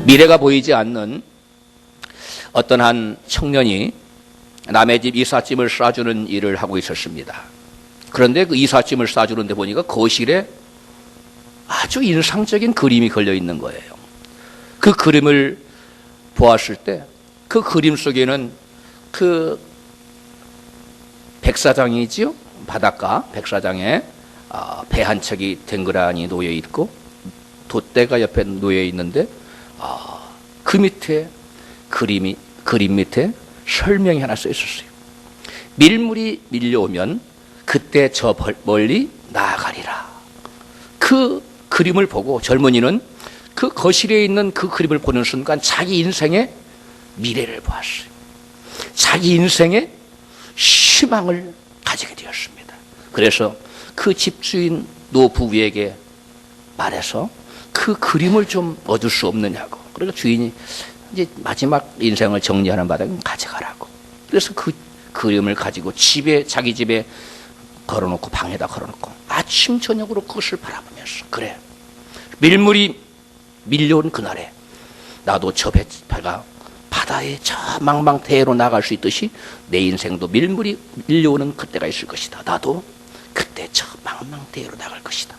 미래가 보이지 않는 어떤 한 청년이 남의 집 이삿짐을 싸주는 일을 하고 있었습니다. 그런데 그 이삿짐을 싸주는데 보니까 거실에 아주 인상적인 그림이 걸려 있는 거예요. 그 그림을 보았을 때 그 그림 속에는 그 백사장이지요? 바닷가 백사장에 배 한 척이 댕그라니 놓여 있고 돛대가 옆에 놓여 있는데 그 밑에 그림 밑에 설명이 하나 써 있었어요. 밀물이 밀려오면 그때 저 멀리 나아가리라. 그 그림을 보고 젊은이는 그 거실에 있는 그 그림을 보는 순간 자기 인생의 미래를 보았어요. 자기 인생의 희망을 가지게 되었습니다. 그래서 그 집주인 노부부에게 말해서 그 그림을 좀 얻을 수 없느냐고. 그래서 주인이 이제 마지막 인생을 정리하는 바닥에 가져가라고. 그래서 그 그림을 가지고 자기 집에 걸어놓고 방에다 걸어놓고 아침 저녁으로 그것을 바라보면서 그래, 밀물이 밀려온 그날에 나도 저 배가 바다에 저 망망대해로 나갈 수 있듯이 내 인생도 밀물이 밀려오는 그때가 있을 것이다. 나도 그때 저 망망대해로 나갈 것이다.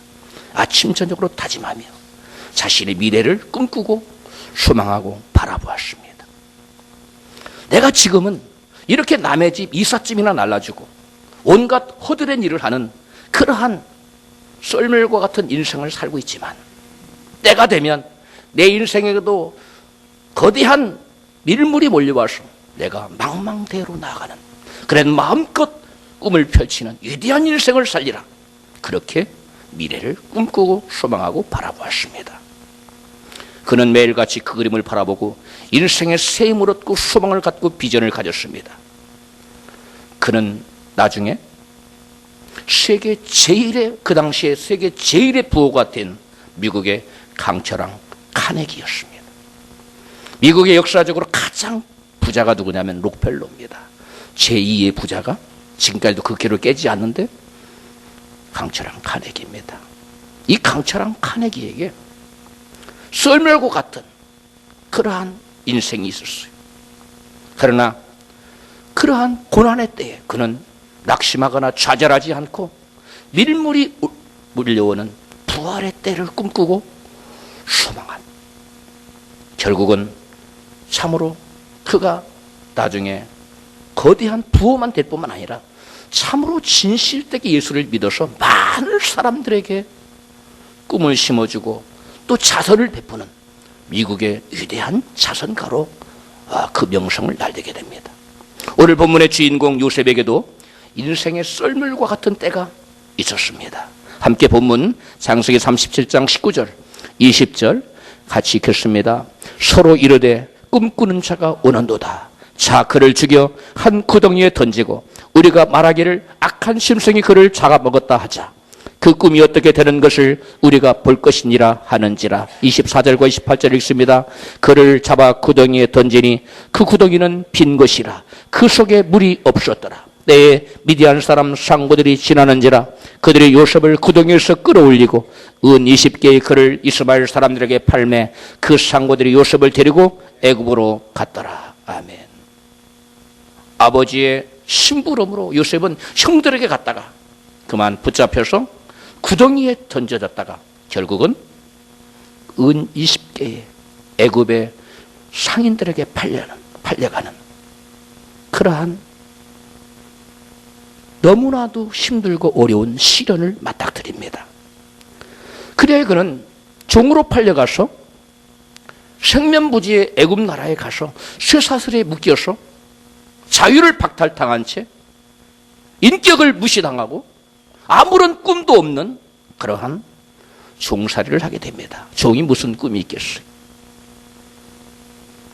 아침 저녁으로 다짐하며 자신의 미래를 꿈꾸고 소망하고 바라보았습니다. 내가 지금은 이렇게 남의 집 이삿짐이나 날라주고 온갖 허드렛 일을 하는 그러한 썰물과 같은 인생을 살고 있지만 때가 되면 내 인생에도 거대한 밀물이 몰려와서 내가 망망대해로 나아가는 그런 마음껏 꿈을 펼치는 위대한 인생을 살리라. 그렇게 미래를 꿈꾸고 소망하고 바라보았습니다. 그는 매일같이 그 그림을 바라보고 인생의 새 힘을 얻고 소망을 갖고 비전을 가졌습니다. 그는 나중에 그 당시에 세계 제일의 부호가 된 미국의 강철왕 카네기였습니다. 미국의 역사적으로 가장 부자가 누구냐면 록펠러입니다. 제2의 부자가 지금까지도 그 기록을 깨지 않는데 강철왕 카네기입니다. 이 강철왕 카네기에게 썰물과 같은 그러한 인생이 있었어요. 그러나 그러한 고난의 때에 그는 낙심하거나 좌절하지 않고 밀물이 몰려오는 부활의 때를 꿈꾸고 소망한, 결국은 참으로 그가 나중에 거대한 부호만 될 뿐만 아니라 참으로 진실되게 예수를 믿어서 많은 사람들에게 꿈을 심어주고 또 자선을 베푸는 미국의 위대한 자선가로 그 명성을 날리게 됩니다. 오늘 본문의 주인공 요셉에게도 인생의 썰물과 같은 때가 있었습니다. 함께 본문 창세기 37장 19절 20절 같이 읽겠습니다. 서로 이르되 꿈꾸는 자가 오는도다. 자 그를 죽여 한 구덩이에 던지고 우리가 말하기를 악한 심성이 그를 잡아먹었다 하자. 그 꿈이 어떻게 되는 것을 우리가 볼 것이니라 하는지라. 24절과 28절 읽습니다. 그를 잡아 구덩이에 던지니 그 구덩이는 빈 것이라. 그 속에 물이 없었더라. 때에 미디안 사람 상고들이 지나는지라. 그들이 요셉을 구덩이에서 끌어올리고 은 20개의 그를 이스마엘 사람들에게 팔매 그 상고들이 요셉을 데리고 애굽으로 갔더라. 아멘. 아버지의 심부름으로 요셉은 형들에게 갔다가 그만 붙잡혀서 구덩이에 던져졌다가 결국은 은 20개의 애굽의 상인들에게 팔려가는 그러한 너무나도 힘들고 어려운 시련을 맞닥뜨립니다. 그래야 그는 종으로 팔려가서 생면부지의 애굽 나라에 가서 쇠사슬에 묶여서 자유를 박탈당한 채 인격을 무시당하고 아무런 꿈도 없는 그러한 종살이를 하게 됩니다. 종이 무슨 꿈이 있겠어요?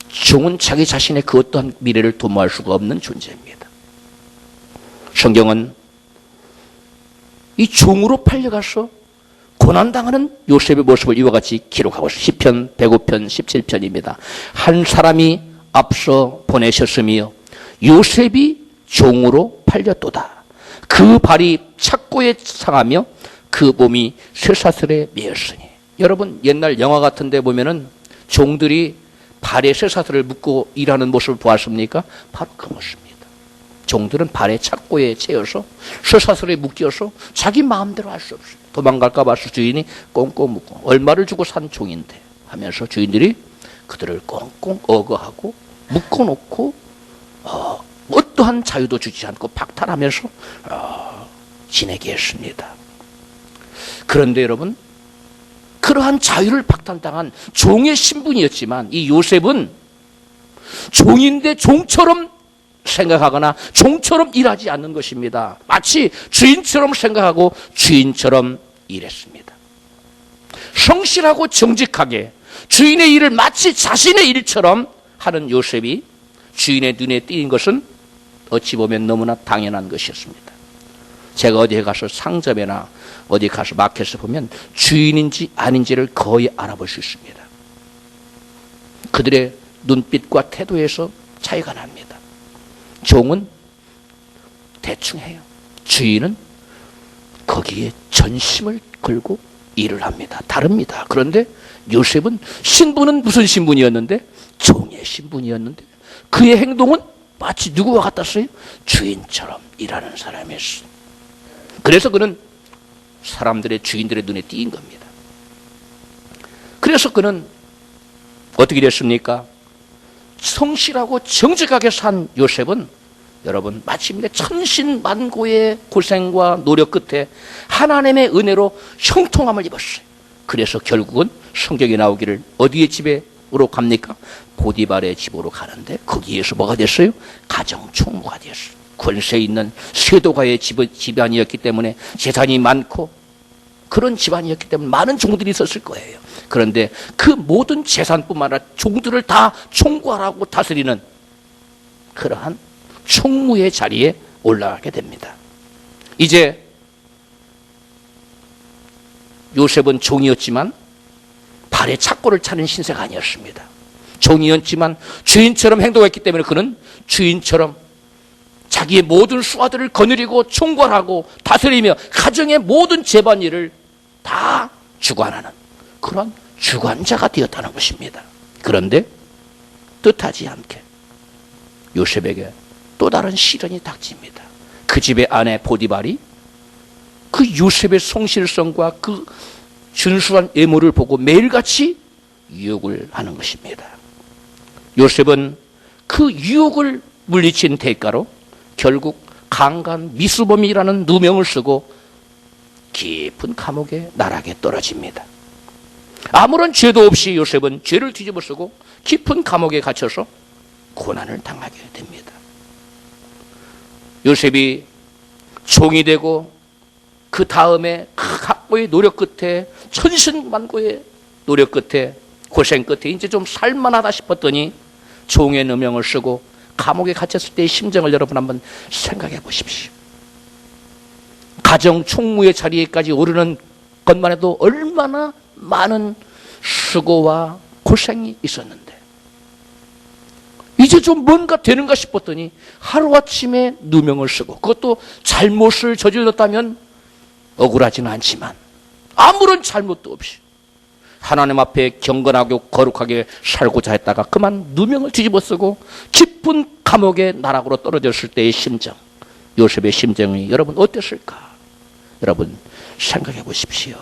종은 자기 자신의 그 어떠한 미래를 도모할 수가 없는 존재입니다. 성경은 이 종으로 팔려가서 고난당하는 요셉의 모습을 이와 같이 기록하고 있습니다. 시편 105편 17편입니다. 한 사람이 앞서 보내셨으며 요셉이 종으로 팔렸도다. 그 발이 착고에 상하며 그 몸이 쇠사슬에 매였으니. 여러분 옛날 영화 같은 데 보면은 종들이 발에 쇠사슬을 묶고 일하는 모습을 보았습니까? 바로 그 모습입니다. 종들은 발에 착고에 채여서 쇠사슬에 묶여서 자기 마음대로 할 수 없어요. 도망갈까 봐 주인이 꽁꽁 묶고 얼마를 주고 산 종인데 하면서 주인들이 그들을 꽁꽁 억어하고 묶어놓고 어떠한 자유도 주지 않고 박탈하면서 지내게 했습니다. 그런데 여러분, 그러한 자유를 박탈당한 종의 신분이었지만 이 요셉은 종인데 종처럼 생각하거나 종처럼 일하지 않는 것입니다. 마치 주인처럼 생각하고 주인처럼 일했습니다. 성실하고 정직하게 주인의 일을 마치 자신의 일처럼 하는 요셉이 주인의 눈에 띄는 것은 어찌 보면 너무나 당연한 것이었습니다. 제가 어디에 가서 상점이나 어디 가서 마켓에 보면 주인인지 아닌지를 거의 알아볼 수 있습니다. 그들의 눈빛과 태도에서 차이가 납니다. 종은 대충 해요. 주인은 거기에 전심을 걸고 일을 합니다. 다릅니다. 그런데 요셉은 신분은 무슨 신분이었는데? 종의 신분이었는데 그의 행동은 마치 누구와 같았어요? 주인처럼 일하는 사람이었어요. 그래서 그는 사람들의 주인들의 눈에 띄인 겁니다. 그래서 그는 어떻게 됐습니까? 성실하고 정직하게 산 요셉은 여러분 마침내 천신만고의 고생과 노력 끝에 하나님의 은혜로 형통함을 입었어요. 그래서 결국은 성경에 나오기를 어디의 집으로 갑니까? 보디발의 집으로 가는데 거기에서 뭐가 됐어요? 가정총무가 됐어요. 권세 있는 쇄도가의 집안이었기 때문에 재산이 많고 그런 집안이었기 때문에 많은 종들이 있었을 거예요. 그런데 그 모든 재산뿐만 아니라 종들을 다 총괄하고 다스리는 그러한 총무의 자리에 올라가게 됩니다. 이제 요셉은 종이었지만 발에 착고를 차는 신세가 아니었습니다. 종이었지만 주인처럼 행동했기 때문에 그는 주인처럼 자기의 모든 수하들을 거느리고 총괄하고 다스리며 가정의 모든 집안일을 다 주관하는 그런 주관자가 되었다는 것입니다. 그런데 뜻하지 않게 요셉에게 또 다른 시련이 닥칩니다. 그 집의 아내 보디발이 그 요셉의 성실성과 그 준수한 외모를 보고 매일같이 유혹을 하는 것입니다. 요셉은 그 유혹을 물리친 대가로 결국 강간 미수범이라는 누명을 쓰고 깊은 감옥에 나락에 떨어집니다. 아무런 죄도 없이 요셉은 죄를 뒤집어 쓰고 깊은 감옥에 갇혀서 고난을 당하게 됩니다. 요셉이 종이 되고 그 다음에 각고의 노력 끝에 천신만고의 노력 끝에 고생 끝에 이제 좀 살만하다 싶었더니 종의 누명을 쓰고 감옥에 갇혔을 때의 심정을 여러분 한번 생각해 보십시오. 가정 총무의 자리에까지 오르는 것만 해도 얼마나 많은 수고와 고생이 있었는데 이제 좀 뭔가 되는가 싶었더니 하루아침에 누명을 쓰고 그것도 잘못을 저질렀다면 억울하지는 않지만 아무런 잘못도 없이 하나님 앞에 경건하고 거룩하게 살고자 했다가 그만 누명을 뒤집어 쓰고 깊은 감옥의 나락으로 떨어졌을 때의 심정, 요셉의 심정이 여러분 어땠을까? 여러분 생각해 보십시오.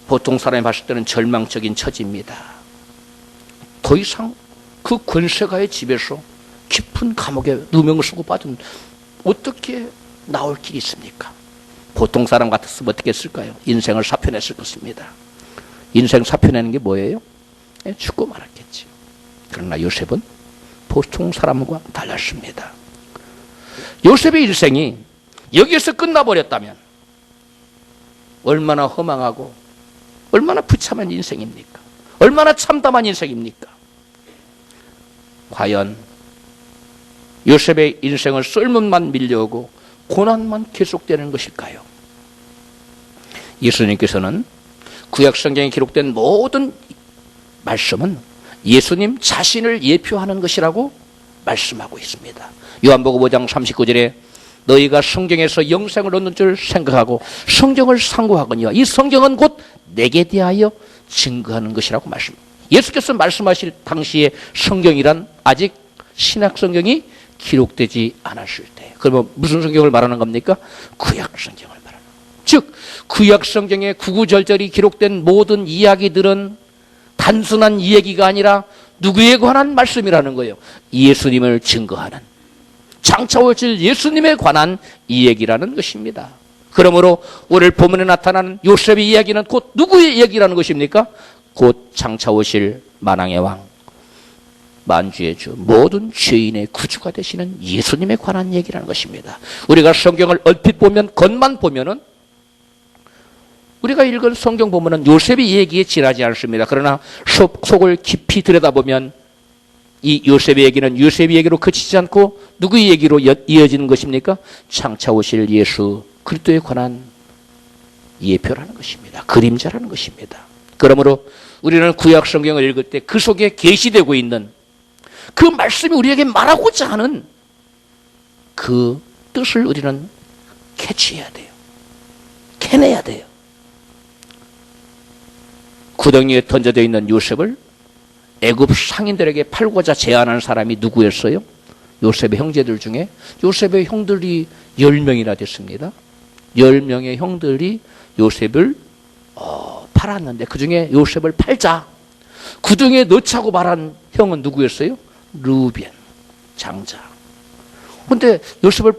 보통 사람이 봤을 때는 절망적인 처지입니다. 더 이상 그 권세가의 집에서 깊은 감옥에 누명을 쓰고 받은 어떻게 나올 길이 있습니까? 보통 사람 같았으면 어떻게 했을까요? 인생을 사표냈을 것입니다. 인생 사표내는 게 뭐예요? 죽고 말았겠지. 그러나 요셉은 보통 사람과 달랐습니다. 요셉의 일생이 여기에서 끝나버렸다면 얼마나 허망하고 얼마나 비참한 인생입니까? 얼마나 참담한 인생입니까? 과연 요셉의 인생을 썰문만 밀려오고 고난만 계속되는 것일까요? 예수님께서는 구약성경에 기록된 모든 말씀은 예수님 자신을 예표하는 것이라고 말씀하고 있습니다. 요한복음 5장 39절에 너희가 성경에서 영생을 얻는 줄 생각하고 성경을 상고하거니와 이 성경은 곧 내게 대하여 증거하는 것이라고 예수께서 말씀하실 당시의 성경이란 아직 신약 성경이 기록되지 않았을 때. 그러면 무슨 성경을 말하는 겁니까? 구약 성경을 말하는 겁니다. 즉 구약 성경에 구구절절히 기록된 모든 이야기들은 단순한 이야기가 아니라 누구에 관한 말씀이라는 거예요. 예수님을 증거하는, 장차 오실 예수님에 관한 이야기라는 것입니다. 그러므로 오늘 본문에 나타나는 요셉의 이야기는 곧 누구의 이야기라는 것입니까? 곧 장차 오실 만왕의 왕, 만주의 주, 모든 죄인의 구주가 되시는 예수님에 관한 얘기라는 것입니다. 우리가 성경을 얼핏 보면, 겉만 보면은 우리가 읽은 성경 보면은 요셉의 얘기에 지나지 않습니다. 그러나 속을 깊이 들여다보면 이 요셉의 얘기는 요셉의 얘기로 그치지 않고 누구의 얘기로 이어지는 것입니까? 장차 오실 예수 그리스도에 관한 예표라는 것입니다. 그림자라는 것입니다. 그러므로 우리는 구약 성경을 읽을 때 그 속에 계시되고 있는 그 말씀이 우리에게 말하고자 하는 그 뜻을 우리는 캐치해야 돼요. 캐내야 돼요. 구덩이에 던져져 있는 요셉을 애굽 상인들에게 팔고자 제안한 사람이 누구였어요? 요셉의 형제들 중에 요셉의 형들이 10명이나 됐습니다. 10명의 형들이 요셉을 팔았는데 그 중에 요셉을 팔자, 구덩이에 넣자고 말한 형은 누구였어요? 루벤, 장자. 근데 요셉을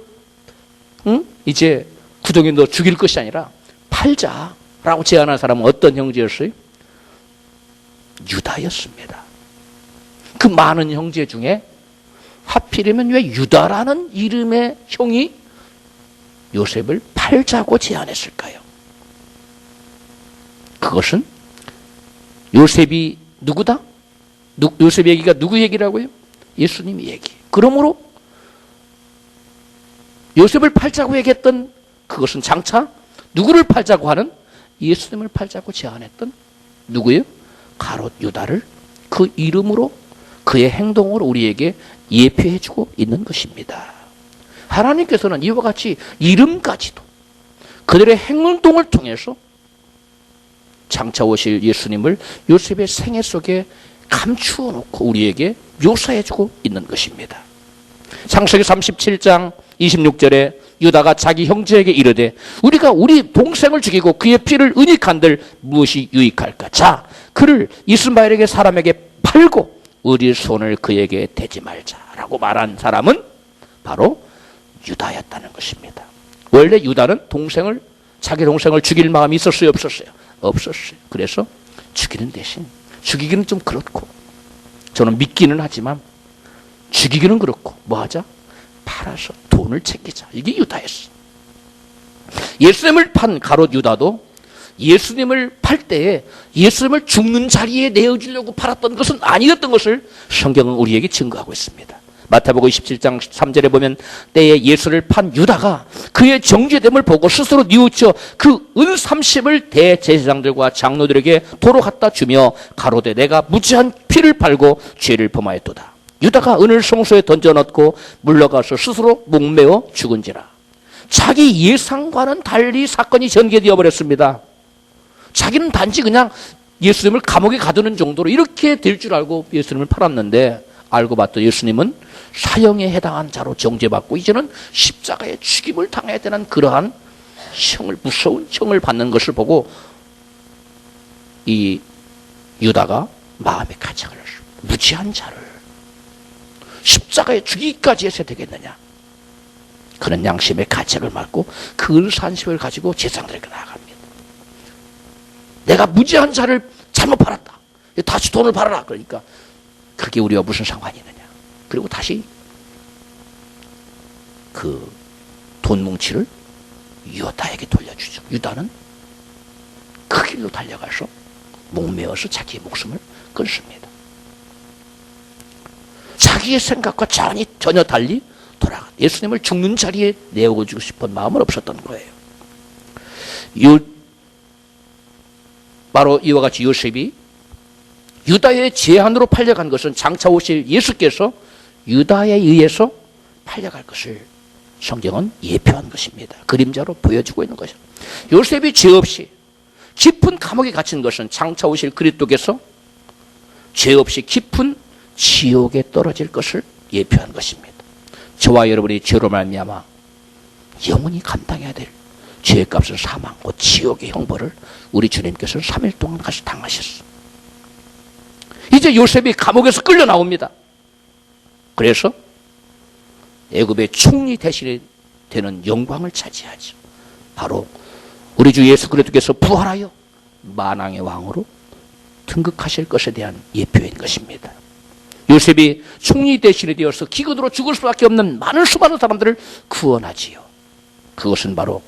이제 구덩이에 넣어 죽일 것이 아니라 팔자라고 제안한 사람은 어떤 형제였어요? 유다였습니다. 그 많은 형제 중에 하필이면 왜 유다라는 이름의 형이 요셉을 팔자고 제안했을까요? 그것은 요셉이 누구다? 요셉 얘기가 누구 얘기라고요? 예수님 얘기. 그러므로 요셉을 팔자고 얘기했던 그것은 장차 누구를 팔자고 하는? 예수님을 팔자고 제안했던 누구예요? 가롯 유다를 그 이름으로, 그의 행동으로 우리에게 예표해주고 있는 것입니다. 하나님께서는 이와 같이 이름까지도 그들의 행동을 통해서 장차 오실 예수님을 요셉의 생애 속에 감추어 놓고 우리에게 묘사해주고 있는 것입니다. 창세기 37장 26절에 유다가 자기 형제에게 이르되 우리가 우리 동생을 죽이고 그의 피를 은닉한들 무엇이 유익할까? 자, 그를 이스마엘에게 사람에게 팔고 우리 손을 그에게 대지 말자라고 말한 사람은 바로 유다였다는 것입니다. 원래 유다는 자기 동생을 죽일 마음이 있었어요? 없었어요? 없었어요. 그래서 죽이는 대신, 죽이기는 좀 그렇고 저는 믿기는 하지만 죽이기는 그렇고 뭐 하자? 팔아서 돈을 챙기자. 이게 유다였어. 예수님을 판 가롯 유다도 예수님을 팔 때에 예수님을 죽는 자리에 내어주려고 팔았던 것은 아니었던 것을 성경은 우리에게 증거하고 있습니다. 마태복음 27장 3절에 보면 때에 예수를 판 유다가 그의 정죄됨을 보고 스스로 뉘우쳐 그 은 30을 대제사장들과 장로들에게 도로 갖다 주며 가로되 내가 무지한 피를 팔고 죄를 범하였도다. 유다가 은을 성소에 던져넣고 물러가서 스스로 목매어 죽은지라. 자기 예상과는 달리 사건이 전개되어 버렸습니다. 자기는 단지 그냥 예수님을 감옥에 가두는 정도로 이렇게 될 줄 알고 예수님을 팔았는데 알고 봤더니 예수님은 사형에 해당한 자로 정죄받고 이제는 십자가에 죽임을 당해야 되는 그러한 무서운 형을 받는 것을 보고 이 유다가 마음의 가책을 했습니다. 무지한 자를 십자가에 죽이기까지 해서 되겠느냐. 그는 양심의 가책을 맡고 그 은산십을 가지고 제사장들에게 나아갑니다. 내가 무지한 자를 잘못 팔았다. 다시 돈을 팔아라. 그러니까 그게 우리와 무슨 상관이 있느냐. 그리고 다시 그 돈 뭉치를 유다에게 돌려주죠. 유다는 그 길로 달려가서 목매어서 자기의 목숨을 끊습니다. 자기의 생각과 전혀 달리 돌아가. 예수님을 죽는 자리에 내어주고 싶은 마음은 없었던 거예요. 바로 이와 같이 요셉이 유다의 제한으로 팔려간 것은 장차 오실 예수께서 유다에 의해서 팔려갈 것을 성경은 예표한 것입니다. 그림자로 보여주고 있는 것입니다. 요셉이 죄 없이 깊은 감옥에 갇힌 것은 장차 오실 그리스도께서 죄 없이 깊은 지옥에 떨어질 것을 예표한 것입니다. 저와 여러분이 죄로 말미암아 영원히 감당해야 될 죄의 값은 사망, 곧 지옥의 형벌을 우리 주님께서 3일 동안 같이 당하셨어요. 이제 요셉이 감옥에서 끌려 나옵니다. 그래서 애굽의 총리 대신에 되는 영광을 차지하죠. 바로 우리 주 예수 그리스도께서 부활하여 만왕의 왕으로 등극하실 것에 대한 예표인 것입니다. 요셉이 총리 대신에 되어서 기근으로 죽을 수밖에 없는 많은 수많은 사람들을 구원하지요. 그것은 바로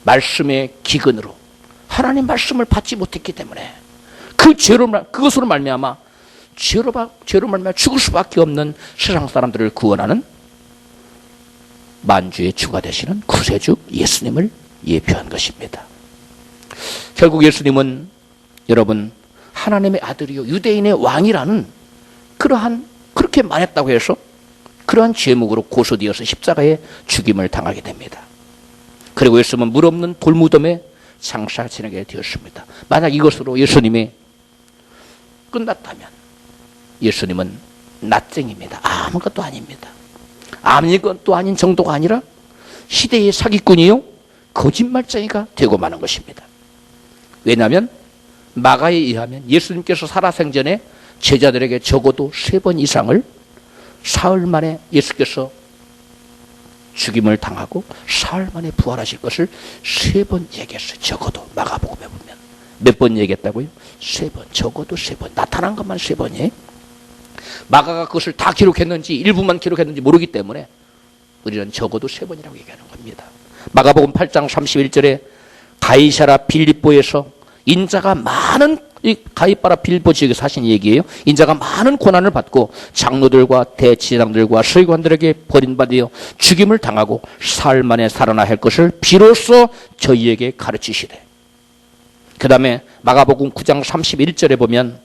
말씀의 기근으로 하나님 말씀을 받지 못했기 때문에 그것으로 말미암아 죄로 말미암아 죽을 수밖에 없는 세상 사람들을 구원하는 만주의 주가 되시는 구세주 예수님을 예표한 것입니다. 결국 예수님은 여러분 하나님의 아들이요 유대인의 왕이라는 그렇게 말했다고 해서 그러한 제목으로 고소되어서 십자가에 죽임을 당하게 됩니다. 그리고 예수님은 물 없는 돌무덤에 장사 지내게 되었습니다. 만약 이것으로 예수님이 끝났다면 예수님은 낯쟁입니다. 아무것도 아닙니다. 아무것도 아닌 정도가 아니라 시대의 사기꾼이요 거짓말쟁이가 되고 마는 것입니다. 왜냐하면 마가에 의하면 예수님께서 살아생전에 제자들에게 적어도 3번 이상을 사흘 만에 예수께서 죽임을 당하고 사흘 만에 부활하실 것을 3번 얘기했어요. 적어도 마가복음에 보면 몇 번 얘기했다고요? 3번, 적어도 3번. 나타난 것만 3번이에요. 마가가 그것을 다 기록했는지 일부만 기록했는지 모르기 때문에 우리는 적어도 3번이라고 얘기하는 겁니다. 마가복음 8장 31절에 가이사라 빌립보에서 인자가 많은 이 가이사라 빌립보 지역에 사신 얘기예요. 인자가 많은 고난을 받고 장로들과 대제사장들과 서기관들에게 버림받아 죽임을 당하고 사흘 만에 살아나 할 것을 비로소 저희에게 가르치시되, 그 다음에 마가복음 9장 31절에 보면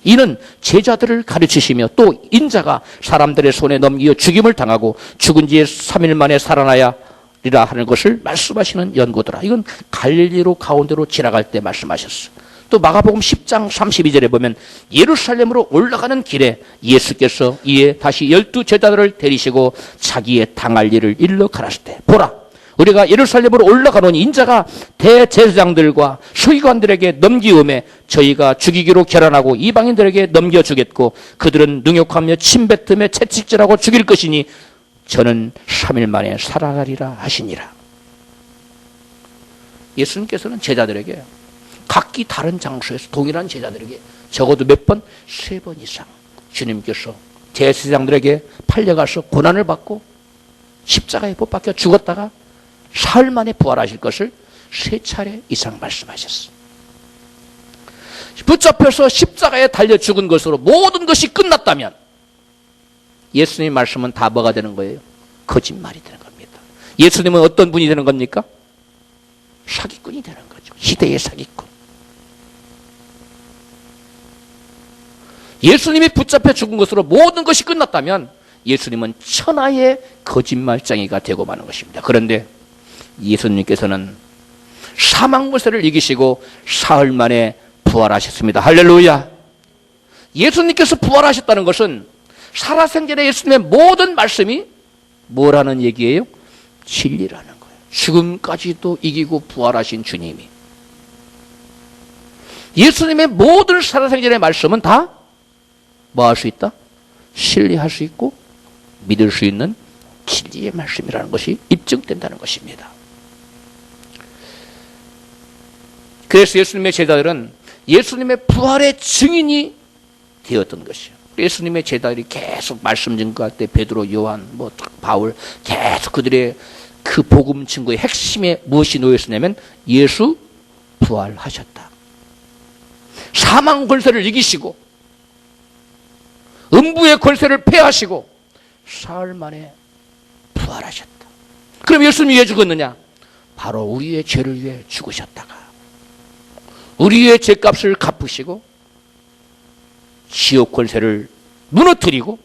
이는 제자들을 가르치시며 또 인자가 사람들의 손에 넘겨 죽임을 당하고 죽은 지 3일 만에 살아나야 리라 하는 것을 말씀하시는 연고더라. 이건 갈릴리로 가운데로 지나갈 때 말씀하셨어요. 또 마가복음 10장 32절에 보면 예루살렘으로 올라가는 길에 예수께서 이에 다시 12 제자들을 데리시고 자기의 당할 일을 일러 가라실 때, 보라 우리가 예루살렘으로 올라가노니 인자가 대제사장들과 서기관들에게 넘기음에 저희가 죽이기로 결단하고 이방인들에게 넘겨주겠고 그들은 능욕하며 침뱉으며 채찍질하고 죽일 것이니 저는 3일 만에 살아나리라 하시니라. 예수님께서는 제자들에게 각기 다른 장소에서 동일한 제자들에게 적어도 몇 번? 3번 이상 주님께서 대제사장들에게 팔려가서 고난을 받고 십자가에 못 박혀 죽었다가 사흘 만에 부활하실 것을 3차례 이상 말씀하셨어요. 붙잡혀서 십자가에 달려 죽은 것으로 모든 것이 끝났다면 예수님의 말씀은 다 뭐가 되는 거예요? 거짓말이 되는 겁니다. 예수님은 어떤 분이 되는 겁니까? 사기꾼이 되는 거죠. 시대의 사기꾼. 예수님이 붙잡혀 죽은 것으로 모든 것이 끝났다면 예수님은 천하의 거짓말쟁이가 되고 마는 것입니다. 그런데 예수님께서는 사망 권세를 이기시고 사흘 만에 부활하셨습니다. 할렐루야. 예수님께서 부활하셨다는 것은 살아생전에 예수님의 모든 말씀이 뭐라는 얘기예요? 진리라는 거예요. 죽음까지도 이기고 부활하신 주님이. 예수님의 모든 살아생전의 말씀은 다 뭐 할 수 있다? 신뢰할 수 있고 믿을 수 있는 진리의 말씀이라는 것이 입증된다는 것입니다. 그래서 예수님의 제자들은 예수님의 부활의 증인이 되었던 것이에요. 예수님의 제자들이 계속 말씀 증거할 때 베드로, 요한, 바울 계속 그들의 그 복음 증거의 핵심에 무엇이 놓여 있었냐면 예수 부활하셨다. 사망 권세를 이기시고 음부의 권세를 폐하시고 사흘 만에 부활하셨다. 그럼 예수님이 왜 죽었느냐? 바로 우리의 죄를 위해 죽으셨다가 우리의 죄값을 갚으시고 지옥 권세를 무너뜨리고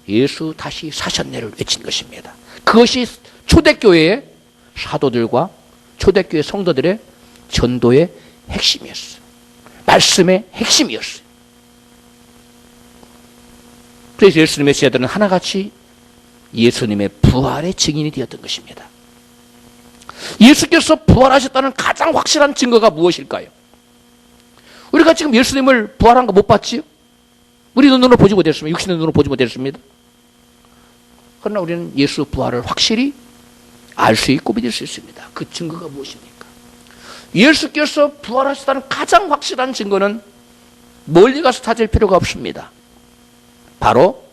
예수 다시 사셨네를 외친 것입니다. 그것이 초대교회의 사도들과 초대교회 성도들의 전도의 핵심이었어요. 말씀의 핵심이었어요. 그래서 예수님의 제자들은 하나같이 예수님의 부활의 증인이 되었던 것입니다. 예수께서 부활하셨다는 가장 확실한 증거가 무엇일까요? 우리가 지금 예수님을 부활한 거 못 봤지요? 우리 눈으로 보지 못했습니다. 육신의 눈으로 보지 못했습니다. 그러나 우리는 예수 부활을 확실히 알 수 있고 믿을 수 있습니다. 그 증거가 무엇입니까? 예수께서 부활하셨다는 가장 확실한 증거는 멀리 가서 찾을 필요가 없습니다. 바로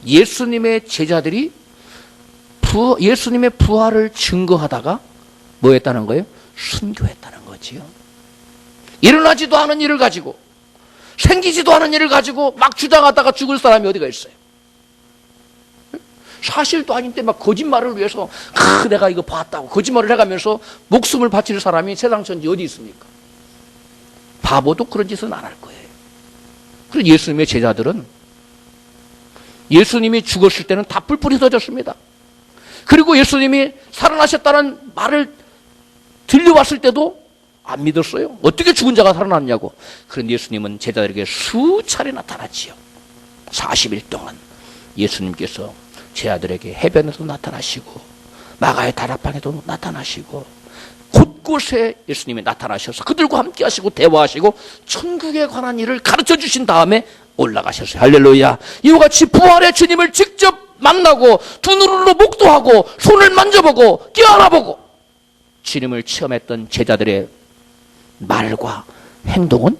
예수님의 제자들이 예수님의 부활을 증거하다가 뭐 했다는 거예요? 순교했다는 거지요. 일어나지도 않은 일을 가지고 생기지도 않은 일을 가지고 막 주장하다가 죽을 사람이 어디가 있어요? 사실도 아닌데 막 거짓말을 위해서 내가 이거 봤다고 거짓말을 해가면서 목숨을 바칠 사람이 세상 천지 어디 있습니까? 바보도 그런 짓은 안 할 거예요. 그래서 예수님의 제자들은 예수님이 죽었을 때는 다 뿔뿔이 흩어졌습니다. 그리고 예수님이 살아나셨다는 말을 들려왔을 때도 안 믿었어요. 어떻게 죽은 자가 살아났냐고. 그런데 예수님은 제자들에게 수차례 나타났지요. 40일 동안 예수님께서 제자들에게 해변에도 나타나시고 마가의 다락방에도 나타나시고 곳곳에 예수님이 나타나셔서 그들과 함께 하시고 대화하시고 천국에 관한 일을 가르쳐 주신 다음에 올라가셨어요. 할렐루야. 이와 같이 부활의 주님을 직접 만나고 두 눈으로 목도하고 손을 만져보고 껴안아보고 주님을 체험했던 제자들의 말과 행동은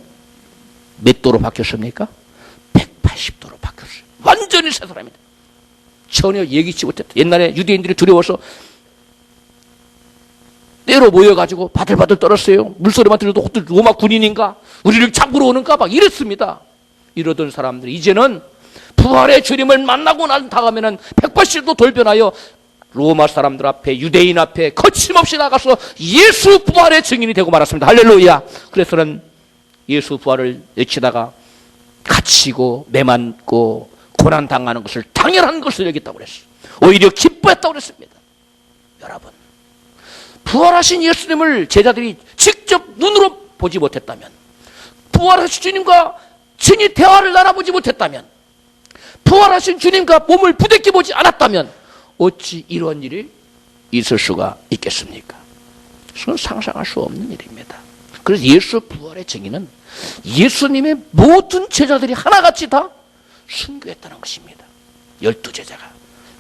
몇 도로 바뀌었습니까? 180도로 바뀌었어요. 완전히 새 사람입니다. 전혀 예기치 못했다. 옛날에 유대인들이 두려워서 때로 모여가지고 바들바들 떨었어요. 물소리만 들려도 로마 군인인가? 우리를 잡으러 오는가? 막 이랬습니다. 이러던 사람들이 이제는 부활의 주님을 만나고 난 다음에는 180도 돌변하여 로마 사람들 앞에 유대인 앞에 거침없이 나가서 예수 부활의 증인이 되고 말았습니다. 할렐루야. 그래서는 예수 부활을 외치다가 갇히고 매맞고 고난당하는 것을 당연한 것을 여겼다고 그랬어요. 오히려 기뻐했다고 그랬습니다. 여러분, 부활하신 예수님을 제자들이 직접 눈으로 보지 못했다면, 부활하신 주님과 친히 대화를 나눠보지 못했다면, 부활하신 주님과 몸을 부대껴 보지 않았다면 어찌 이런 일이 있을 수가 있겠습니까? 그건 상상할 수 없는 일입니다. 그래서 예수 부활의 증인은 예수님의 모든 제자들이 하나같이 다 순교했다는 것입니다. 12제자가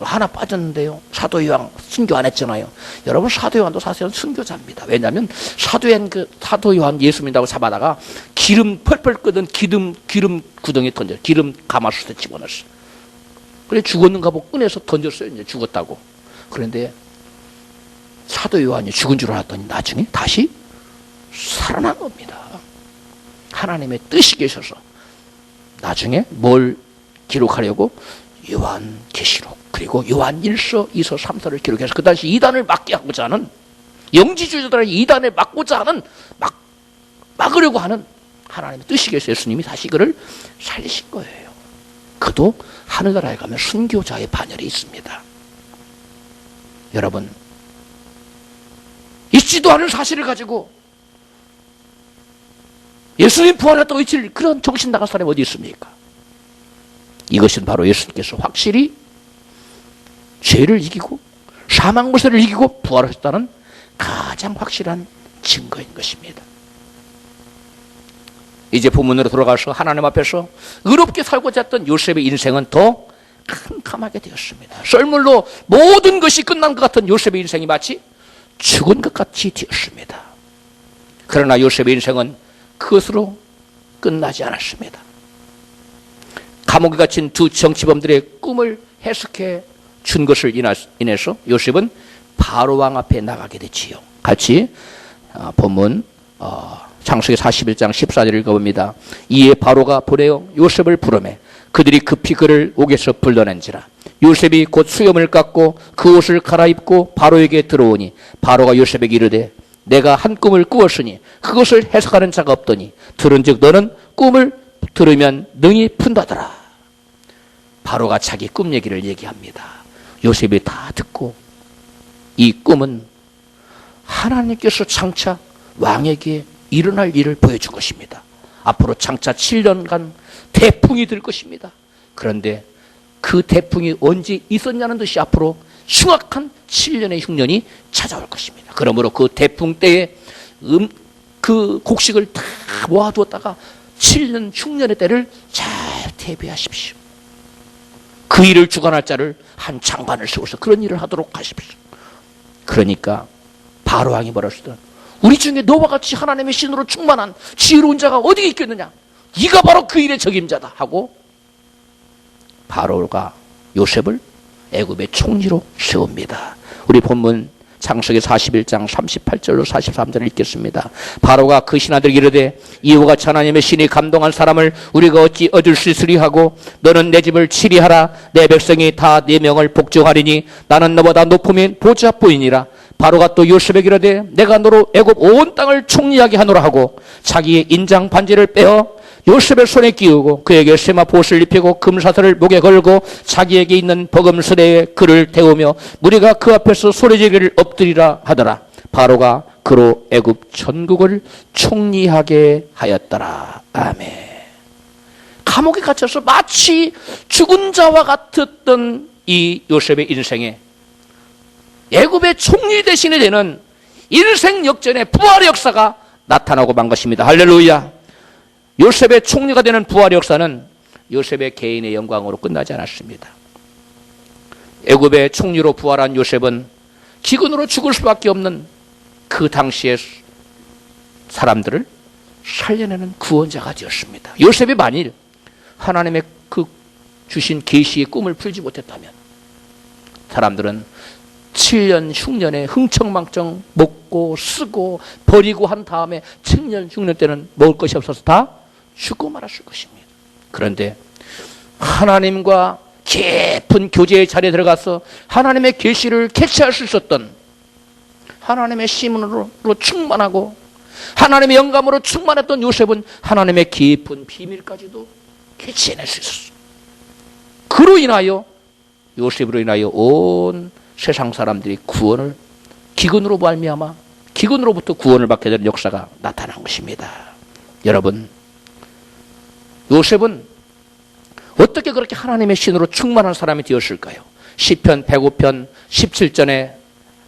하나 빠졌는데요. 사도 요한 순교 안 했잖아요. 여러분, 사도 요한도 사실은 순교자입니다. 왜냐하면 사도 요한 예수 믿다고 잡아다가 기름 펄펄 끓는 기름 구덩이에 던져 기름 가마솥에 집어넣었어요. 그래 죽었는가 보고 꺼내서 던졌어요. 이제 죽었다고. 그런데 사도 요한이 죽은 줄 알았더니 나중에 다시 살아난 겁니다. 하나님의 뜻이 계셔서 나중에 뭘 기록하려고 요한계시록 그리고 요한일서 2서 3서를 기록해서 그 당시 이단을 막게 하고자 하는 영지주의자들의 이단을 막고자 하는 막으려고 하는 하나님의 뜻이 계셔서 예수님이 다시 그를 살리신 거예요. 그도 하늘나라에 가면 순교자의 반열이 있습니다. 여러분, 있지도 않은 사실을 가지고 예수님 부활했다고 외칠 그런 정신 나간 사람이 어디 있습니까? 이것은 바로 예수님께서 확실히 죄를 이기고 사망 무쇠를 이기고 부활하셨다는 가장 확실한 증거인 것입니다. 이제 본문으로 돌아가서 하나님 앞에서 의롭게 살고자 했던 요셉의 인생은 더 캄캄하게 되었습니다. 썰물로 모든 것이 끝난 것 같은 요셉의 인생이 마치 죽은 것 같이 되었습니다. 그러나 요셉의 인생은 그것으로 끝나지 않았습니다. 감옥에 갇힌 두 정치범들의 꿈을 해석해 준 것을 인해서 요셉은 바로왕 앞에 나가게 됐지요. 같이 본문 창세기 41장 14절을 읽어봅니다. 이에 바로가 보내어 요셉을 부르매 그들이 급히 그를 옥에서 불러낸지라. 요셉이 곧 수염을 깎고 그 옷을 갈아입고 바로에게 들어오니 바로가 요셉에게 이르되 내가 한 꿈을 꾸었으니 그것을 해석하는 자가 없더니 들은즉 너는 꿈을 들으면 능히 푼다더라. 바로가 자기 꿈 얘기를 얘기합니다. 요셉이 다 듣고 이 꿈은 하나님께서 장차 왕에게 일어날 일을 보여준 것입니다. 앞으로 장차 7년간 태풍이 될 것입니다. 그런데 그 태풍이 언제 있었냐는 듯이 앞으로 흉악한 7년의 흉년이 찾아올 것입니다. 그러므로 그 태풍 때에 그 곡식을 다 모아두었다가 7년 흉년의 때를 잘 대비하십시오. 그 일을 주관할 자를 한 장반을 세워서 그런 일을 하도록 하십시오. 그러니까 바로왕이 뭐라 하시더라? 우리 중에 너와 같이 하나님의 신으로 충만한 지혜로운 자가 어디 있겠느냐? 네가 바로 그 일의 적임자다 하고 바로가 요셉을 애굽의 총리로 세웁니다. 우리 본문 창세기 41장 38절로 43절을 읽겠습니다. 바로가 그 신하들에게 이르되 이와 같이 하나님의 신이 감동한 사람을 우리가 어찌 얻을 수 있으리 하고 너는 내 집을 치리하라. 내 백성이 다 네 명을 복종하리니 나는 너보다 높음인 보좌뿐이니라. 바로가 또 요셉에게 이르되 내가 너로 애굽 온 땅을 총리하게 하노라 하고 자기의 인장 반지를 빼어 요셉의 손에 끼우고 그에게 세마포 옷을 입히고 금사슬을 목에 걸고 자기에게 있는 버금스레에 그를 태우며 무리가 그 앞에서 소리지기를 엎드리라 하더라. 바로가 그로 애굽 전국을 총리하게 하였더라. 아멘. 감옥에 갇혀서 마치 죽은 자와 같았던 이 요셉의 인생에 애굽의 총리 대신에 되는 인생 역전의 부활의 역사가 나타나고 만 것입니다. 할렐루야. 요셉의 총리가 되는 부활의 역사는 요셉의 개인의 영광으로 끝나지 않았습니다. 애굽의 총리로 부활한 요셉은 기근으로 죽을 수밖에 없는 그 당시의 사람들을 살려내는 구원자가 되었습니다. 요셉이 만일 하나님의 그 주신 계시의 꿈을 풀지 못했다면 사람들은 7년 흉년에 흥청망청 먹고 쓰고 버리고 한 다음에 7년 흉년 때는 먹을 것이 없어서 다 죽고 말았을 것입니다. 그런데 하나님과 깊은 교제의 자리에 들어가서 하나님의 계시를 캐치할 수 있었던 하나님의 시문으로 충만하고 하나님의 영감으로 충만했던 요셉은 하나님의 깊은 비밀까지도 캐치해낼 수 있었어요. 그로 인하여 요셉으로 인하여 온 세상 사람들이 구원을 기근으로 말미암아 기근으로부터 구원을 받게 되는 역사가 나타난 것입니다. 여러분, 요셉은 어떻게 그렇게 하나님의 신으로 충만한 사람이 되었을까요? 시편 105편 17절에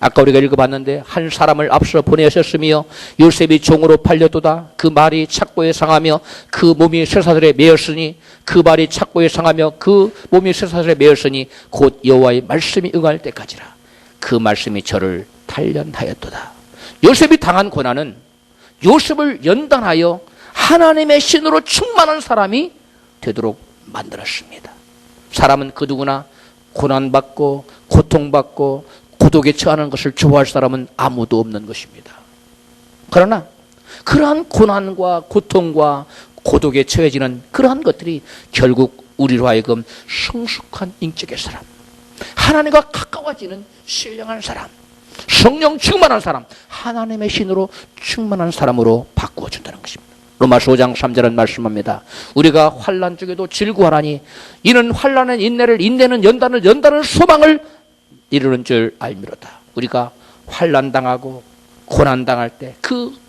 아까 우리가 읽어봤는데 한 사람을 앞서 보내셨으며 요셉이 종으로 팔렸도다. 그 말이 착고에 상하며 그 몸이 쇠사슬에 매였으니 그 말이 착고에 상하며 그 몸이 쇠사슬에 매였으니 곧 여호와의 말씀이 응할 때까지라. 그 말씀이 저를 단련하였도다. 요셉이 당한 고난은 요셉을 연단하여 하나님의 신으로 충만한 사람이 되도록 만들었습니다. 사람은 그 누구나 고난받고 고통받고 고독에 처하는 것을 좋아할 사람은 아무도 없는 것입니다. 그러나 그러한 고난과 고통과 고독에 처해지는 그러한 것들이 결국 우리로 하여금 성숙한 인격의 사람, 하나님과 가까워지는 신령한 사람, 성령 충만한 사람, 하나님의 신으로 충만한 사람으로 바꾸어준다는 것입니다. 로마서 5장 3절은 말씀합니다. 우리가 환난 중에도 즐거워하나니 이는 환난은 인내를, 인내는 연단을, 연단은 소망을 이루는 줄 알미로다. 우리가 환난 당하고 고난 당할 때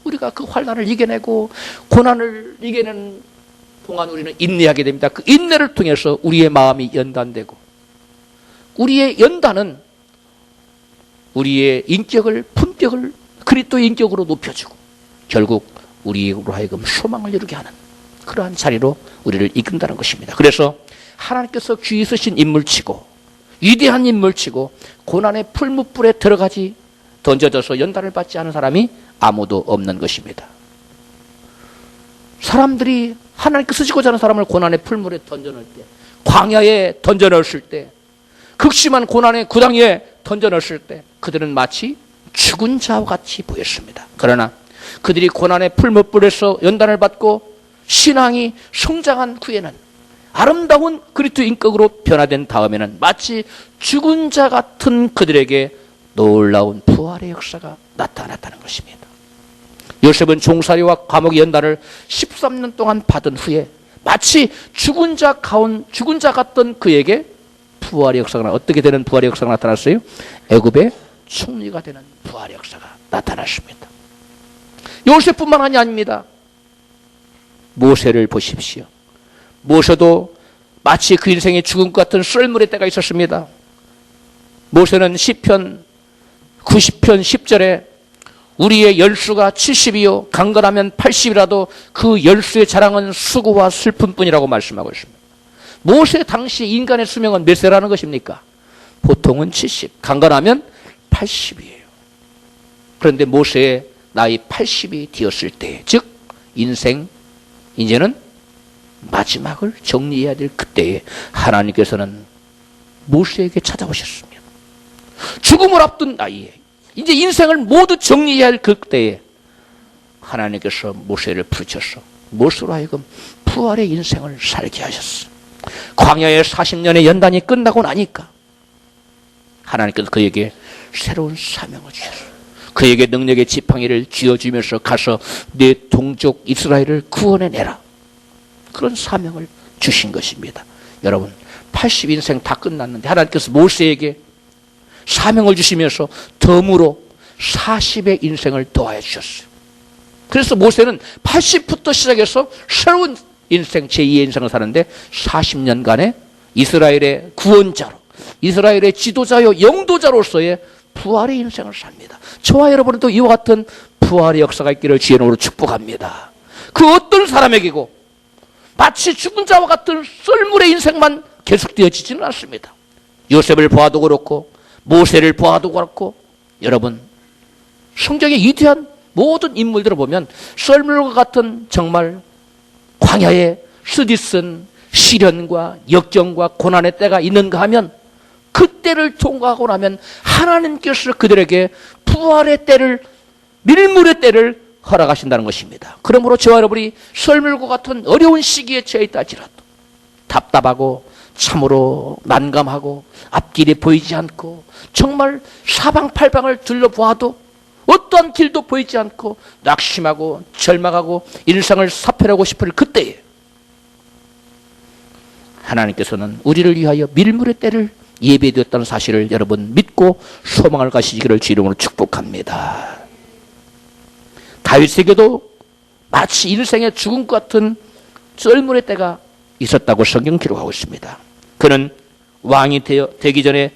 우리가 그 환난을 이겨내고 고난을 이겨내는 동안 우리는 인내하게 됩니다. 그 인내를 통해서 우리의 마음이 연단되고 우리의 연단은 우리의 인격을 품격을 그리스도의 인격으로 높여주고 결국 우리로 하여금 소망을 이루게 하는 그러한 자리로 우리를 이끈다는 것입니다. 그래서 하나님께서 귀히 쓰신 인물치고 위대한 인물치고 고난의 풀무불에 던져져서 연단을 받지 않은 사람이 아무도 없는 것입니다. 사람들이 하나님께 쓰시고자 하는 사람을 고난의 풀물에 던져넣을 때, 광야에 던져넣었을 때, 극심한 고난의 구덩이에 던져넣었을 때 그들은 마치 죽은 자와 같이 보였습니다. 그러나 그들이 고난의 풀무불에서 연단을 받고 신앙이 성장한 후에는 아름다운 그리스도 인격으로 변화된 다음에는 마치 죽은 자 같은 그들에게 놀라운 부활의 역사가 나타났다는 것입니다. 요셉은 종살이와 감옥의 연단을 13년 동안 받은 후에 마치 죽은 자 같던 그에게 부활의 역사가 어떻게 되는 부활의 역사가 나타났어요? 애굽의 총리가 되는 부활의 역사가 나타났습니다. 요셉뿐만 아닙니다. 모세를 보십시오. 모세도 마치 그 인생의 죽음 같은 썰물의 때가 있었습니다. 모세는 시편 90편 10절에 우리의 열수가 70이요 강건하면 80이라도 그 열수의 자랑은 수고와 슬픔뿐이라고 말씀하고 있습니다. 모세 당시 인간의 수명은 몇 세라는 것입니까? 보통은 70, 강건하면 80이에요. 그런데 모세의 나이 80이 되었을 때, 즉 인생 이제는 마지막을 정리해야 될 그때에 하나님께서는 모세에게 찾아오셨습니다. 죽음을 앞둔 나이에 이제 인생을 모두 정리해야 할 그때에 하나님께서 모세를 부르셔서 모세로 하여금 부활의 인생을 살게 하셨어요. 광야의 40년의 연단이 끝나고 나니까 하나님께서 그에게 새로운 사명을 주셨어요. 그에게 능력의 지팡이를 쥐어주면서 가서 내 동족 이스라엘을 구원해내라. 그런 사명을 주신 것입니다. 여러분 80인생 다 끝났는데 하나님께서 모세에게 사명을 주시면서 덤으로 40의 인생을 더하여 주셨어요. 그래서 모세는 80부터 시작해서 새로운 인생, 제2의 인생을 사는데 40년간의 이스라엘의 구원자로, 이스라엘의 지도자요 영도자로서의 부활의 인생을 삽니다. 저와 여러분도 이와 같은 부활의 역사가 있기를 주의 이름으로 축복합니다. 그 어떤 사람에게고 마치 죽은 자와 같은 썰물의 인생만 계속되어지지는 않습니다. 요셉을 보아도 그렇고 모세를 보아도 그렇고 여러분 성경의 위대한 모든 인물들을 보면 썰물과 같은 정말 광야의 쓰디쓴 시련과 역경과 고난의 때가 있는가 하면 그 때를 통과하고 나면 하나님께서 그들에게 부활의 때를, 밀물의 때를 허락하신다는 것입니다. 그러므로 저와 여러분이 썰물과 같은 어려운 시기에 처해 있다 할지라도 답답하고 참으로 난감하고 앞길이 보이지 않고 정말 사방팔방을 둘러보아도 어떠한 길도 보이지 않고 낙심하고 절망하고 인생을 사표하고 싶을 그때에 하나님께서는 우리를 위하여 밀물의 때를 예배되었다는 사실을 여러분 믿고 소망을 가지시기를 주 이름으로 축복합니다. 다윗에게도 마치 인생의 죽음 같은 썰물의 때가 있었다고 성경 기록하고 있습니다. 그는 왕이 되기 전에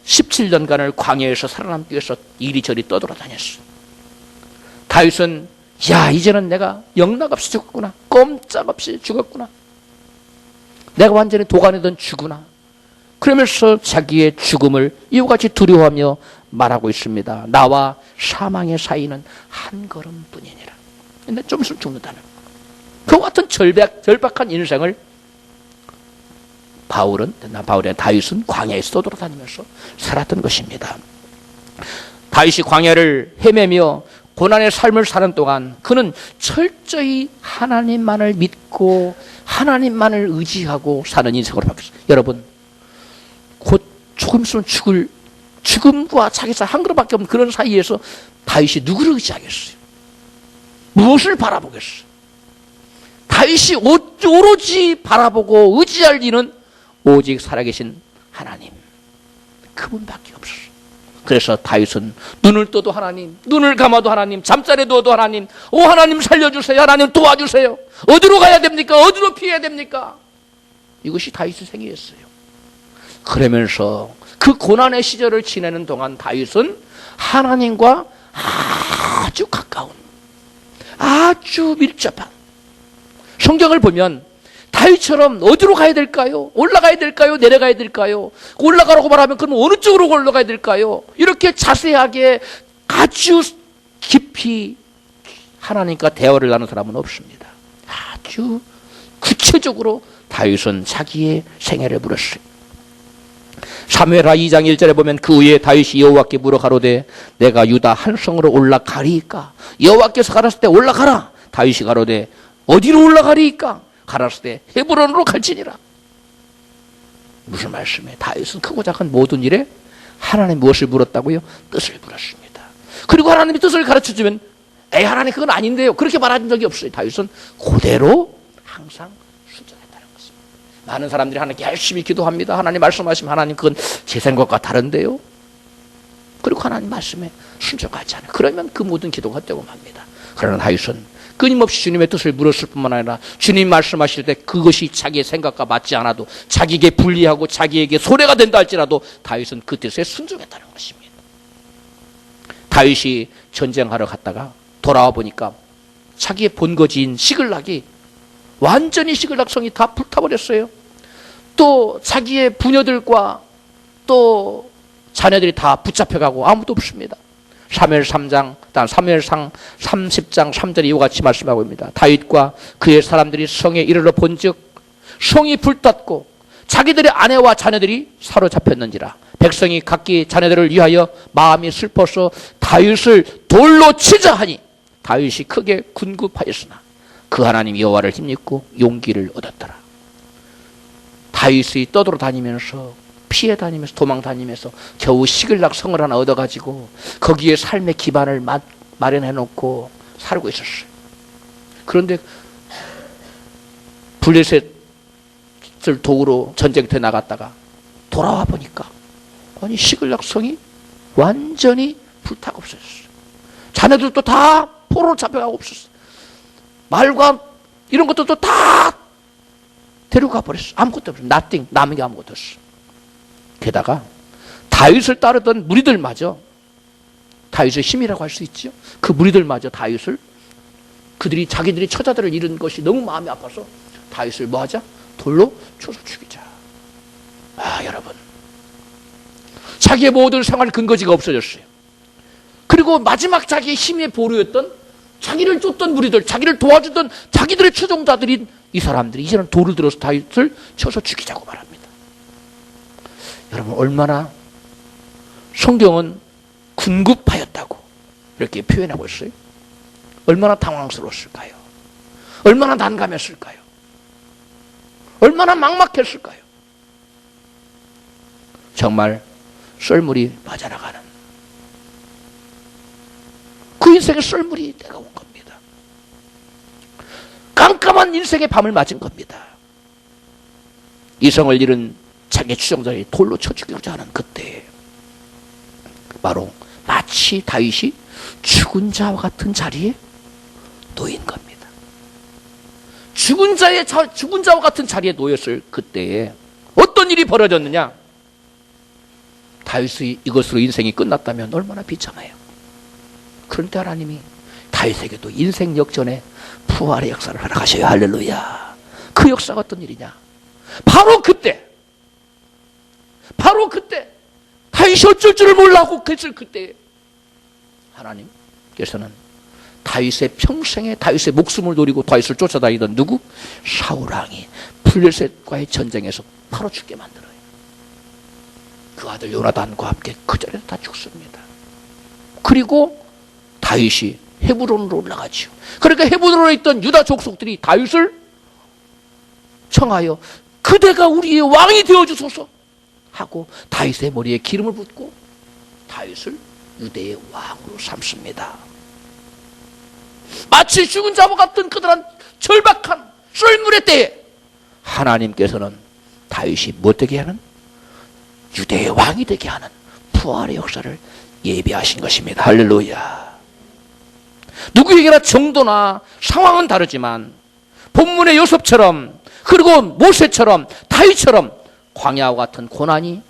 17년간을 광야에서 살아남기 위해서 이리저리 떠돌아다녔어. 다윗은 이제는 내가 영락없이 죽었구나. 꼼짝없이 죽었구나. 내가 완전히 도가니든 죽구나. 그러면서 자기의 죽음을 이와 같이 두려워하며 말하고 있습니다. 나와 사망의 사이는 한 걸음뿐이니라. 근데 좀 있으면 죽는다는 그와 같은 절박한 인생을 다윗은 광야에서 떠돌아다니면서 살았던 것입니다. 다윗이 광야를 헤매며 고난의 삶을 사는 동안 그는 철저히 하나님만을 믿고 하나님만을 의지하고 사는 인생으로 바뀌었어요. 여러분 곧 조금 있으면 죽을 죽음과 자기 사 한 그릇밖에 없는 그런 사이에서 다윗이 누구를 의지하겠어요? 무엇을 바라보겠어요? 다윗이 오로지 바라보고 의지할 이는 오직 살아계신 하나님, 그분밖에 없었어요. 그래서 다윗은 눈을 떠도 하나님, 눈을 감아도 하나님, 잠자리에 누워도 하나님, 오 하나님 살려주세요, 하나님 도와주세요. 어디로 가야 됩니까? 어디로 피해야 됩니까? 이것이 다윗의 생애였어요. 그러면서 그 고난의 시절을 지내는 동안 다윗은 하나님과 아주 가까운, 아주 밀접한, 성경을 보면 다윗처럼 어디로 가야 될까요? 올라가야 될까요? 내려가야 될까요? 올라가라고 말하면 그럼 어느 쪽으로 올라가야 될까요? 이렇게 자세하게 아주 깊이 하나님과 대화를 나누는 사람은 없습니다. 아주 구체적으로 다윗은 자기의 생애를 물었어요. 사무엘하 2장 1절에 보면 그 후에 다윗이 여호와께 물어 가로되 내가 유다 한 성으로 올라가리이까? 여호와께서 가라실 때 올라가라. 다윗이 가로되 어디로 올라가리이까? 가라실 때 헤브론으로 갈지니라. 무슨 말씀이에요? 다윗은 크고 작은 모든 일에 하나님 무엇을 물었다고요? 뜻을 물었습니다. 그리고 하나님이 뜻을 가르쳐주면 에이 하나님 그건 아닌데요, 그렇게 말한 적이 없어요. 다윗은 그대로 항상 순종했다는 것입니다. 많은 사람들이 하나님께 열심히 기도합니다. 하나님 말씀하시면 하나님 그건 제 생각과 다른데요, 그리고 하나님 말씀에 순종하지 않아요. 그러면 그 모든 기도가 헛되고 맙니다. 그러나 다윗은 끊임없이 주님의 뜻을 물었을 뿐만 아니라 주님 말씀하실 때 그것이 자기의 생각과 맞지 않아도 자기에게 불리하고 자기에게 손해가 된다 할지라도 다윗은 그 뜻에 순종했다는 것입니다. 다윗이 전쟁하러 갔다가 돌아와 보니까 자기의 본거지인 시글락이 완전히 시글락 성이 다 불타버렸어요. 또 자기의 부녀들과 또 자녀들이 다 붙잡혀가고 아무도 없습니다. 사무엘 3장, 사무엘상 30장 3절에 이와 같이 말씀하고 있습니다. 다윗과 그의 사람들이 성에 이르러 본즉 성이 불탔고 자기들의 아내와 자녀들이 사로잡혔는지라. 백성이 각기 자녀들을 위하여 마음이 슬퍼서 다윗을 돌로 치자 하니 다윗이 크게 군급하였으나 그 하나님 여호와를 힘입고 용기를 얻었더라. 다윗이 떠돌아 다니면서 피해 다니면서 도망 다니면서 겨우 시글락 성을 하나 얻어가지고 거기에 삶의 기반을 마련해 놓고 살고 있었어요. 그런데 블레셋을 도우러 전쟁터에 나갔다가 돌아와 보니까 아니 시글락 성이 완전히 불타고 없어졌어요. 자녀들도 다 포로로 잡혀가고 없었어요. 말과 이런 것들도 다 데려가 버렸어요. 아무것도 없어요. nothing, 남은 게 아무것도 없어요. 게다가 다윗을 따르던 무리들마저, 다윗의 힘이라고 할 수 있죠. 그 무리들마저 다윗을, 그들이 자기들이 처자들을 잃은 것이 너무 마음이 아파서 다윗을 뭐하자? 돌로 쳐서 죽이자. 아, 여러분, 자기의 모든 생활 근거지가 없어졌어요. 그리고 마지막 자기의 힘의 보루였던, 자기를 쫓던 무리들, 자기를 도와주던 자기들의 추종자들인 이 사람들이 이제는 돌을 들어서 다윗을 쳐서 죽이자고 말합니다. 여러분, 얼마나 성경은 군급하였다고 이렇게 표현하고 있어요. 얼마나 당황스러웠을까요? 얼마나 난감했을까요? 얼마나 막막했을까요? 정말 썰물이 빠져나가는 그 인생의 썰물이 때가 온 겁니다. 깜깜한 인생의 밤을 맞은 겁니다. 이성을 잃은 자기 추종자를 돌로 쳐 죽이고자 하는 그때 바로 마치 다윗이 죽은 자와 같은 자리에 놓인 겁니다. 죽은 자와 같은 자리에 놓였을 그때에 어떤 일이 벌어졌느냐? 다윗이 이것으로 인생이 끝났다면 얼마나 비참해요. 그런데 하나님이 다윗에게도 인생 역전에 부활의 역사를 허락하셔요. 할렐루야. 그 역사가 어떤 일이냐? 바로 그때 다윗이 어쩔 줄을 몰라고 그랬을 그때 하나님께서는 다윗의 평생에 다윗의 목숨을 노리고 다윗을 쫓아다니던 누구? 사울왕이 블레셋과의 전쟁에서 바로 죽게 만들어요. 그 아들 요나단과 함께 그 자리에서 다 죽습니다. 그리고 다윗이 헤브론으로 올라가죠. 그러니까 헤브론에 있던 유다 족속들이 다윗을 청하여 그대가 우리의 왕이 되어주소서 하고 다윗의 머리에 기름을 붓고 다윗을 유대의 왕으로 삼습니다. 마치 죽은 자와 같은 그들한 절박한 썰물의 때에 하나님께서는 다윗이 뭐 되게 하는? 유대의 왕이 되게 하는 부활의 역사를 예비하신 것입니다. 할렐루야. 누구에게나 정도나 상황은 다르지만 본문의 요셉처럼 그리고 모세처럼 다윗처럼 광야와 같은 고난이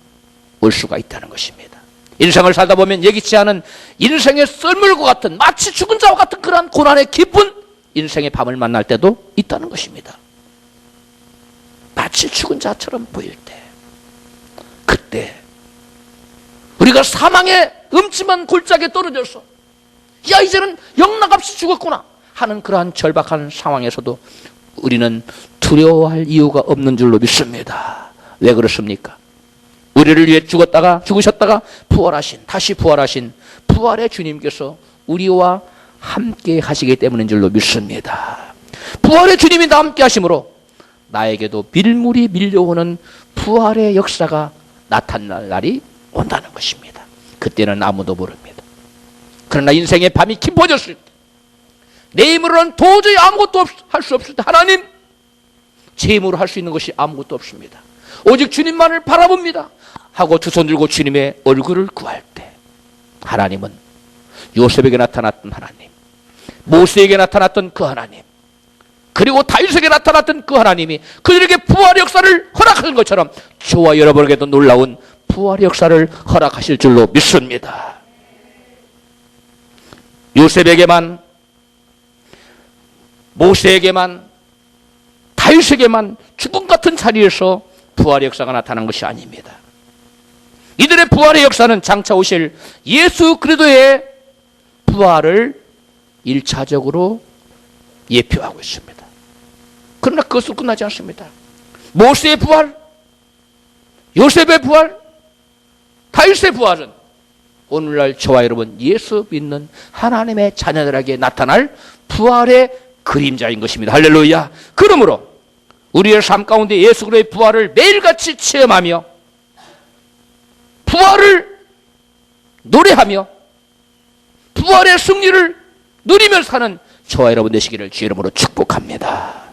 올 수가 있다는 것입니다. 인생을 살다 보면 예기치 않은 인생의 썰물과 같은 마치 죽은 자와 같은 그러한 고난의 깊은 인생의 밤을 만날 때도 있다는 것입니다. 마치 죽은 자처럼 보일 때, 그때 우리가 사망의 음침한 골짜기에 떨어져서 야 이제는 영락없이 죽었구나 하는 그러한 절박한 상황에서도 우리는 두려워할 이유가 없는 줄로 믿습니다. 왜 그렇습니까? 우리를 위해 죽으셨다가 다시 부활하신 부활의 주님께서 우리와 함께 하시기 때문인 줄로 믿습니다. 부활의 주님이 나 함께 하심으로 나에게도 밀물이 밀려오는 부활의 역사가 나타날 날이 온다는 것입니다. 그때는 아무도 모릅니다. 그러나 인생의 밤이 깊어졌을 때, 내 힘으로는 도저히 아무것도 할 수 없을 때, 하나님, 제 힘으로 할 수 있는 것이 아무것도 없습니다. 오직 주님만을 바라봅니다 하고 두 손 들고 주님의 얼굴을 구할 때, 하나님은 요셉에게 나타났던 하나님, 모세에게 나타났던 그 하나님, 그리고 다윗에게 나타났던 그 하나님이 그들에게 부활의 역사를 허락하는 것처럼 저와 여러분에게도 놀라운 부활의 역사를 허락하실 줄로 믿습니다. 요셉에게만, 모세에게만, 다윗에게만 죽음 같은 자리에서 부활의 역사가 나타난 것이 아닙니다. 이들의 부활의 역사는 장차 오실 예수 그리스도의 부활을 1차적으로 예표하고 있습니다. 그러나 그것으로 끝나지 않습니다. 모세의 부활, 요셉의 부활, 다윗의 부활은 오늘날 저와 여러분 예수 믿는 하나님의 자녀들에게 나타날 부활의 그림자인 것입니다. 할렐루야. 그러므로 우리의 삶 가운데 예수 그리스도의 부활을 매일같이 체험하며 부활을 노래하며 부활의 승리를 누리며 사는 저와 여러분 되시기를 주의 이름으로 축복합니다.